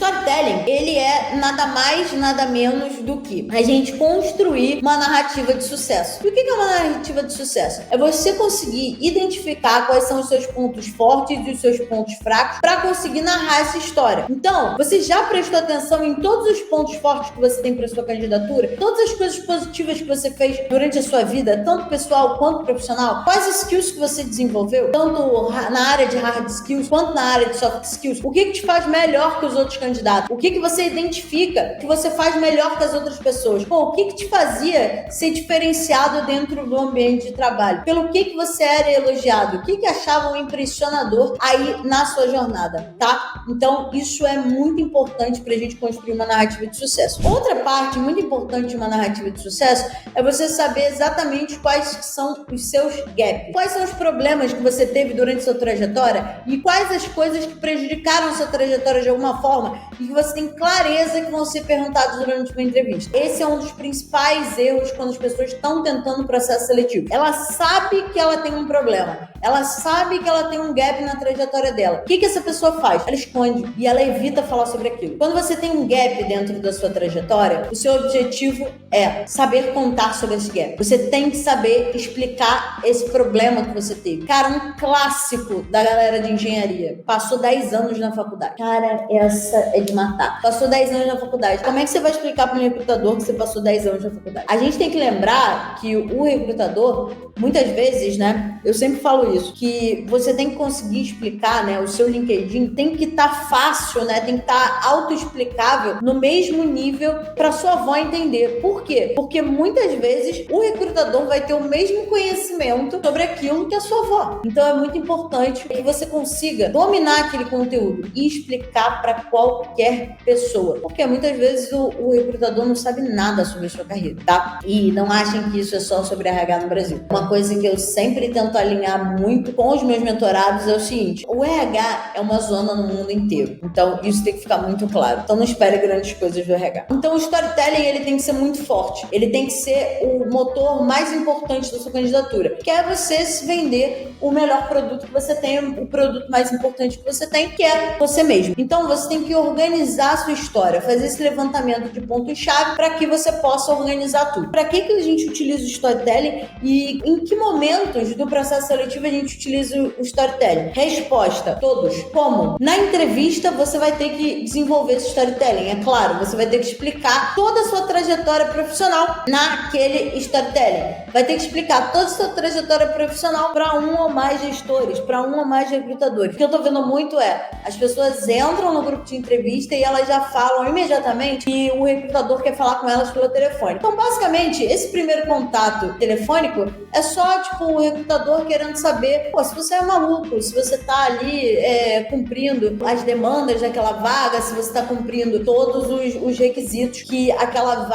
storytelling, ele é nada mais, nada menos do que a gente construir uma narrativa de sucesso. E o que é uma narrativa de sucesso? É você conseguir identificar quais são os seus pontos fortes e os seus pontos fracos para conseguir narrar essa história. Então, você já prestou atenção em todos os pontos fortes que você tem para sua candidatura? Todas as coisas positivas que você fez durante a sua vida, tanto pessoal quanto profissional? Quais skills que você desenvolveu, tanto na área de hard skills quanto na área de soft skills? O que te faz melhor que os outros candidatos? O que você identifica que você faz melhor que as outras pessoas? O que te fazia ser diferenciado dentro do ambiente de trabalho? Pelo que você era elogiado? O que achavam impressionador aí na sua jornada, tá? Então, isso é muito importante pra gente construir uma narrativa de sucesso. Outra parte muito importante de uma narrativa de sucesso é você saber exatamente quais são os seus gaps. Quais são os problemas que você teve durante sua trajetória e quais as coisas que prejudicaram a sua trajetória de alguma forma e que você tem clareza que vão ser perguntados durante uma entrevista. Esse é um dos principais erros quando as pessoas estão tentando o processo seletivo. Ela sabe que ela tem um problema. Ela sabe que ela tem um gap na trajetória dela. O que essa pessoa faz? Ela esconde e ela evita falar sobre aquilo. Quando você tem um gap dentro da sua trajetória, o seu objetivo é saber contar sobre esse gap. Você tem que saber explicar esse problema que você teve. Cara, um clássico da galera de engenharia. Passou 10 anos na faculdade. Cara, essa é de matar. Passou 10 anos na faculdade. Como é que você vai explicar para um recrutador que você passou 10 anos na faculdade? A gente tem que lembrar que o recrutador, muitas vezes, né, eu sempre falo isso, que você tem que conseguir explicar, né, o seu LinkedIn tem que estar fácil, né, tem que estar autoexplicável no mesmo nível para sua avó entender. Por quê? Porque muitas vezes o recrutador vai ter o mesmo conhecimento sobre aquilo que a sua avó. Então é muito importante que você consiga dominar aquele conteúdo e explicar para qualquer pessoa, porque muitas vezes o recrutador não sabe nada sobre a sua carreira, tá? E não achem que isso é só sobre RH no Brasil. Uma coisa que eu sempre tento alinhar muito com os meus mentorados é o seguinte: o RH é uma zona no mundo inteiro, então isso tem que ficar muito claro. Então não espere grandes coisas do RH. Então o storytelling, ele tem que ser muito forte, ele tem que ser o motor mais importante da sua candidatura, que é você se vender o melhor produto que você tem, o produto mais importante que você tem, que é você mesmo. Então você tem que organizar a sua história, fazer esse levantamento de pontos-chave para que você possa organizar tudo. Para que a gente utiliza o storytelling e em que momentos do processo seletivo a gente utiliza o storytelling? Resposta: todos. Como? Na entrevista você vai ter que desenvolver esse storytelling, é claro, você vai ter que explicar toda a sua trajetória profissional naquele storytelling. Vai ter que explicar toda a sua trajetória profissional para um ou mais gestores, para um ou mais recrutadores. O que eu tô vendo muito é, as pessoas entram no grupo de entrevista e elas já falam imediatamente que o recrutador quer falar com elas pelo telefone. Então, basicamente, esse primeiro contato telefônico é só, tipo, o recrutador querendo saber, se você é maluco, se você tá ali cumprindo as demandas daquela vaga, se você tá cumprindo todos os requisitos que aquela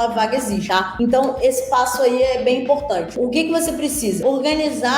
vaga exige, tá? Então, esse passo aí é bem importante. O que você precisa? Organizar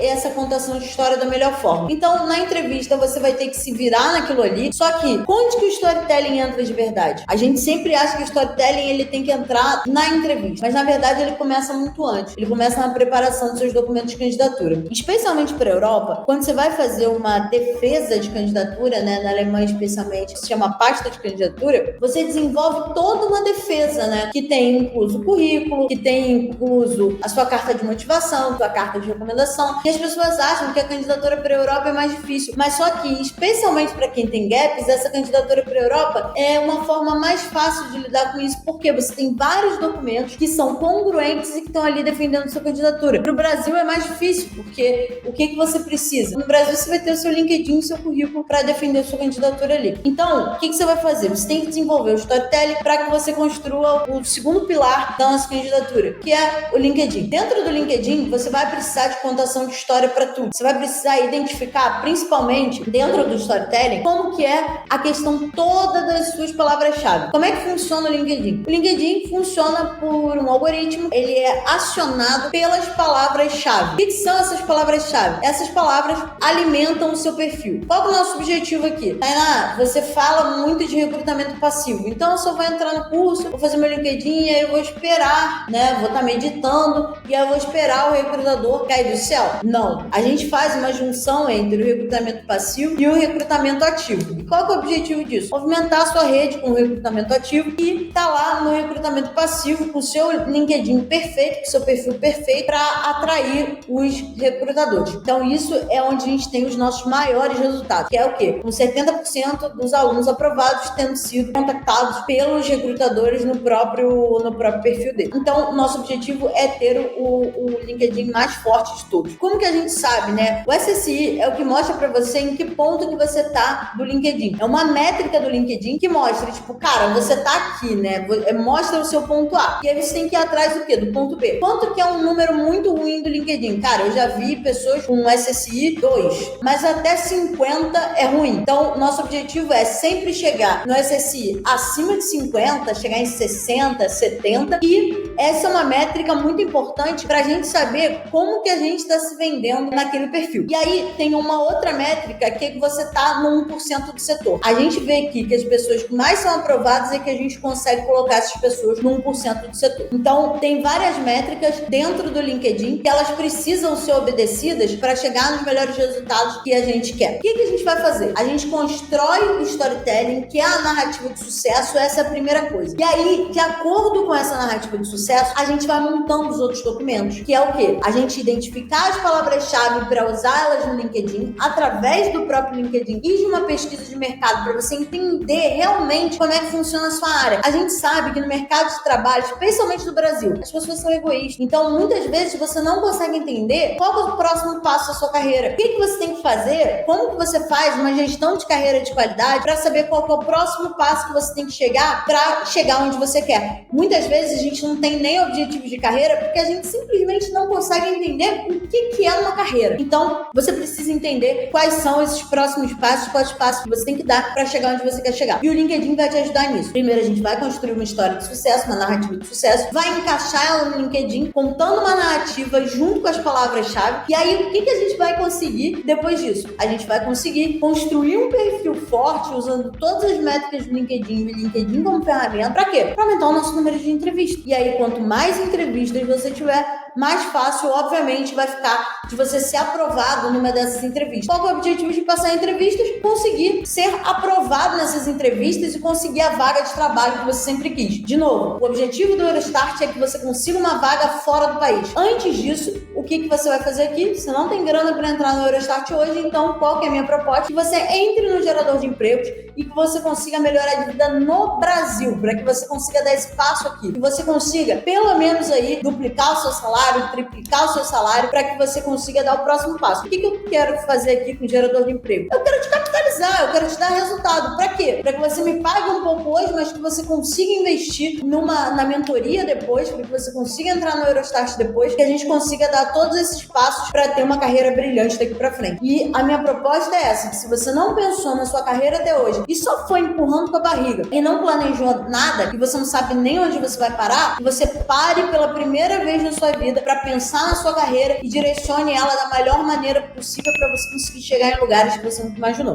essa contação de história da melhor forma. Então, na entrevista, você vai ter que se virar naquilo ali, só que onde que o storytelling entra de verdade? A gente sempre acha que o storytelling, ele tem que entrar na entrevista, mas na verdade ele começa muito antes. Ele começa na preparação dos seus documentos de candidatura. Especialmente para a Europa, quando você vai fazer uma defesa de candidatura, né, na Alemanha especialmente, se chama pasta de candidatura, você desenvolve toda uma defesa, né, que tem incluso o currículo, que tem incluso a sua carta de motivação, sua carta de recomendação. E as pessoas acham que a candidatura para a Europa é mais difícil, mas só que, especialmente para quem tem gaps, essa candidatura para a Europa é uma forma mais fácil de lidar com isso, porque você tem vários documentos que são congruentes e que estão ali defendendo sua candidatura. Para o Brasil é mais difícil, porque o que você precisa? No Brasil você vai ter o seu LinkedIn, o seu currículo para defender sua candidatura ali. Então, o que você vai fazer? Você tem que desenvolver o storytelling para que você construa o segundo pilar da nossa candidatura, que é o LinkedIn. Dentro do LinkedIn, você vai precisar de contação de história para tudo. Você vai precisar identificar, principalmente dentro do storytelling, como que é a questão toda das suas palavras-chave. Como é que funciona o LinkedIn? O LinkedIn funciona por um algoritmo, ele é acionado pelas palavras-chave. O que são essas palavras-chave? Essas palavras alimentam o seu perfil. Qual é o nosso objetivo aqui? Tainá, você fala muito de recrutamento passivo, então eu só vou entrar no curso, vou fazer meu LinkedIn e aí eu vou esperar, né? Vou estar meditando e aí eu vou esperar o recrutador cair do céu? Não. A gente faz uma junção entre o recrutamento passivo e o recrutamento ativo. E Qual que é o objetivo disso? Movimentar a sua rede com o recrutamento ativo e tá lá no recrutamento passivo com o seu LinkedIn perfeito, com o seu perfil perfeito para atrair os recrutadores. Então isso é onde a gente tem os nossos maiores resultados, que é o quê? Com 70% dos alunos aprovados tendo sido contactados pelos recrutadores no próprio perfil dele. Então, o nosso objetivo é ter o LinkedIn mais forte de todos. Como que a gente sabe, né? O SSI é o que mostra para você em que ponto que você tá do LinkedIn. É uma métrica do LinkedIn que mostra, tipo, cara, você tá aqui, né? Mostra o seu ponto A. E aí você tem que ir atrás do quê? Do ponto B. Quanto que é um número muito ruim do LinkedIn? Cara, eu já vi pessoas com SSI 2, mas até 50 é ruim. Então, nosso objetivo é sempre chegar no SSI acima de 50, chegar em 60, 70, e essa é uma métrica muito importante pra gente saber como que a gente está se vendendo naquele perfil. E aí tem uma outra métrica que é que você tá no 1% do setor. A gente vê aqui que as pessoas que mais são aprovadas é que a gente consegue colocar essas pessoas no 1% do setor. Então, tem várias métricas dentro do LinkedIn que elas precisam ser obedecidas para chegar nos melhores resultados que a gente quer. O que a gente vai fazer? A gente constrói o storytelling, que é a narrativa de sucesso, essa é a primeira coisa. E aí, de acordo com essa narrativa de sucesso, a gente vai montando os outros documentos, que é o quê? A gente identificar as palavras-chave para usar elas no LinkedIn, através do próprio LinkedIn e de uma pesquisa de mercado, para você entender realmente como é que funciona a sua área. A gente sabe que no mercado de trabalho, especialmente no Brasil, as pessoas são egoístas. Então, muitas vezes, você não consegue entender qual é o próximo passo da sua carreira. O que você tem que fazer? Como que você faz uma gestão de carreira de qualidade para saber qual é o próximo passo que você tem que chegar para chegar onde você quer? Muitas vezes, a gente não tem nem objetivo de carreira porque a gente simplesmente não consegue entender o que é uma carreira. Então, você precisa entender quais são esses próximos passos, quais passos que você tem que dar para chegar onde você quer chegar. E o LinkedIn vai te ajudar nisso. Primeiro, a gente vai construir uma história de sucesso, uma narrativa de sucesso, vai encaixar ela no LinkedIn, contando uma narrativa junto com as palavras-chave. E aí, o que a gente vai conseguir depois disso? A gente vai conseguir construir um perfil forte usando todas as métricas do LinkedIn e o LinkedIn como ferramenta. Para quê? Para aumentar o nosso número de entrevistas. E aí, quanto mais entrevistas você tiver, mais fácil, obviamente, vai ficar de você ser aprovado numa dessas entrevistas. Qual é o objetivo de passar em entrevistas? Conseguir ser aprovado nessas entrevistas e conseguir a vaga de trabalho que você sempre quis. De novo, o objetivo do Eurostart é que você consiga uma vaga fora do país. Antes disso, o que você vai fazer aqui? Você não tem grana para entrar no Eurostart hoje, então qual que é a minha proposta? Que você entre no gerador de empregos e que você consiga melhorar a vida no Brasil, para que você consiga dar esse passo aqui. Que você consiga, pelo menos aí, duplicar o seu salário, triplicar o seu salário, para que você consiga dar o próximo passo. O que eu quero fazer aqui com o gerador de emprego? Eu quero te capitalizar, eu quero te dar resultado. Para quê? Para que você me pague um pouco hoje, mas que você consiga investir na mentoria depois, para que você consiga entrar no Eurostart depois, que a gente consiga dar todos esses passos para ter uma carreira brilhante daqui para frente. E a minha proposta é essa, que se você não pensou na sua carreira até hoje e só foi empurrando com a barriga e não planejou nada, e você não sabe nem onde você vai parar, que você pare pela primeira vez na sua vida para pensar na sua carreira e direcione ela da melhor maneira possível para você conseguir chegar em lugares que você nunca imaginou.